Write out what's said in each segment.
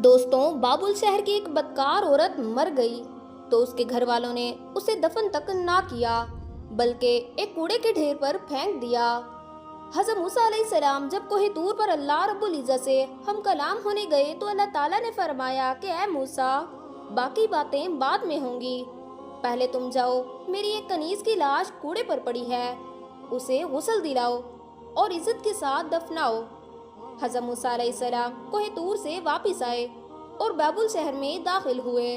दोस्तों, बाबुल शहर की एक बदकार औरत मर गई तो उसके घर वालों ने उसे दफन तक ना किया बल्कि एक कूड़े के ढेर पर फेंक दिया। हज़रत मूसा अलैहिस्सलाम जब कोहे तूर पर अल्लाह रब्बुल इज़्ज़त से हम कलाम होने गए तो अल्लाह ताला ने फरमाया कि ऐ मूसा, बाकी बातें बाद में होंगी, पहले तुम जाओ, मेरी एक कनीज की लाश कूड़े पर पड़ी है, उसे गुस्ल दिलाओ और इज्जत के साथ दफनाओ। हज़रत मूसा अलैहिस्सलाम कोहे तूर से वापस आए और बाबुल शहर में दाखिल हुए।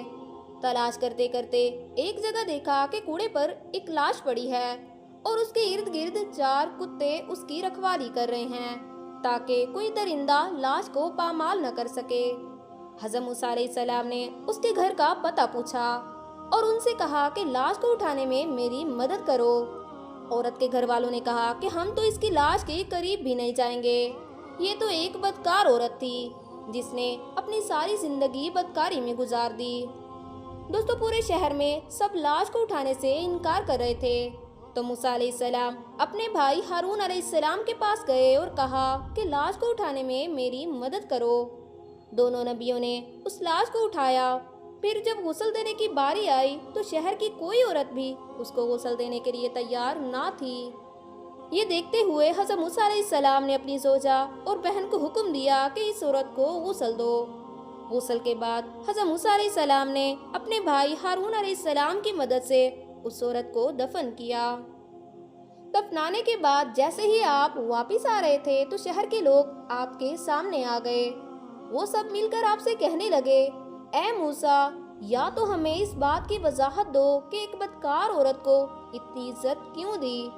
तलाश करते करते एक जगह देखा कि कूड़े पर एक लाश पड़ी है और उसके इर्द गिर्द 4 कुत्ते उसकी रखवाली कर रहे हैं ताकि कोई दरिंदा लाश को पामाल न कर सके। हज़रत मूसा अलैहिस्सलाम ने उसके घर का पता पूछा और उनसे कहा कि लाश को उठाने में मेरी मदद करो। औरत के घर वालों ने कहा कि हम तो इसकी लाश के करीब भी नहीं जाएंगे, ये तो एक बदकार औरत थी जिसने अपनी सारी जिंदगी बदकारी में गुजार दी। दोस्तों, पूरे शहर में सब लाश को उठाने से इनकार कर रहे थे तो मूसा अलैहिस्सलाम अपने भाई हारून अलैहिस्सलाम के पास गए और कहा कि लाश को उठाने में मेरी मदद करो। दोनों नबियों ने उस लाश को उठाया। फिर जब गुस्ल देने की बारी आई तो शहर की कोई औरत भी उसको गुस्ल देने के लिए तैयार ना थी। ये देखते हुए हज़रत मूसा अलैहिस्सलाम ने अपनी जोजा और बहन को हुक्म दिया कि इस औरत को गुस्ल दो। गुस्ल के बाद हज़रत मूसा अलैहिस्सलाम ने अपने भाई हारून अलैहिस्सलाम की मदद से उस औरत को दफन किया। दफनाने के बाद जैसे ही आप वापस आ रहे थे तो शहर के लोग आपके सामने आ गए। वो सब मिलकर आपसे कहने लगे, ऐ मूसा, या तो हमें इस बात की वजाहत दो कि एक बदकार औरत को इतनी इज्जत क्यों दी,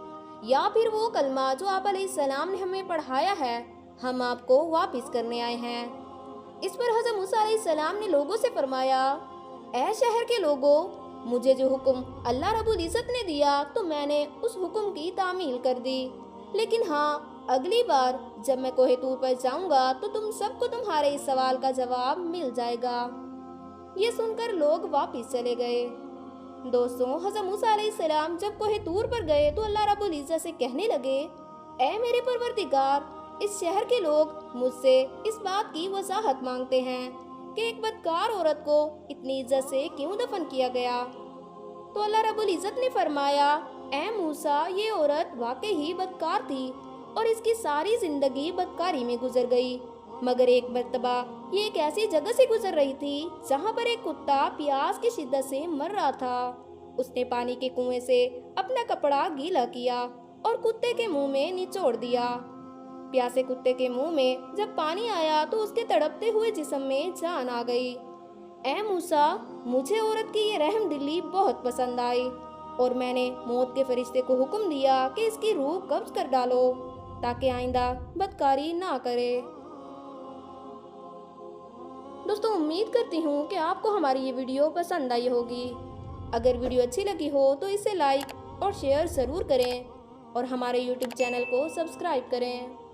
या फिर वो कलमा जो आप अलैहिस्सलाम ने हमें पढ़ाया है हम आपको वापस करने आए हैं। इस पर हज़रत मूसा अलैहिस्सलाम ने लोगों से फरमाया, ऐ शहर के लोगों, मुझे जो हुक्म अल्लाह रब्बुल इज़्ज़त ने दिया तो मैंने उस हुक्म की तामील कर दी, लेकिन हाँ, अगली बार जब मैं कोहे तूर पर जाऊंगा तो तुम सबको तुम्हारे इस सवाल का जवाब मिल जाएगा। ये सुनकर लोग वापस चले गए। दोस्तों, हज़रत मूसा अलैहिस्सलाम जब कोहे तूर पर गए तो अल्लाह रब्बुल इज़्ज़त से कहने लगे, ऐ मेरे परवरदिगार, इस शहर के लोग मुझसे इस बात की वजाहत मांगते हैं कि एक बदकार औरत को इतनी इज्जत से क्यों दफन किया गया। तो अल्लाह रब्बुल इज़्ज़त ने फरमाया, ऐ मूसा, ये औरत वाकई ही बदकार थी और इसकी सारी जिंदगी बदकारी में गुजर गई, मगर एक मर्तबा ये एक ऐसी जगह से गुजर रही थी जहाँ पर एक कुत्ता प्यास की शिद्दत से मर रहा था। उसने पानी के कुएं से अपना कपड़ा गीला किया और कुत्ते के मुंह में निचोड़ दिया। प्यासे कुत्ते के मुंह में जब पानी आया तो उसके तड़पते हुए जिस्म में जान आ गई। ऐ मूसा, मुझे औरत की ये रहम दिली बहुत पसंद आई और मैंने मौत के फरिश्ते को हुक्म दिया कि इसकी रूह कब्ज कर डालो ताकि आइंदा बदकारी ना करे। दोस्तों, उम्मीद करती हूँ कि आपको हमारी ये वीडियो पसंद आई होगी। अगर वीडियो अच्छी लगी हो तो इसे लाइक और शेयर ज़रूर करें और हमारे YouTube चैनल को सब्सक्राइब करें।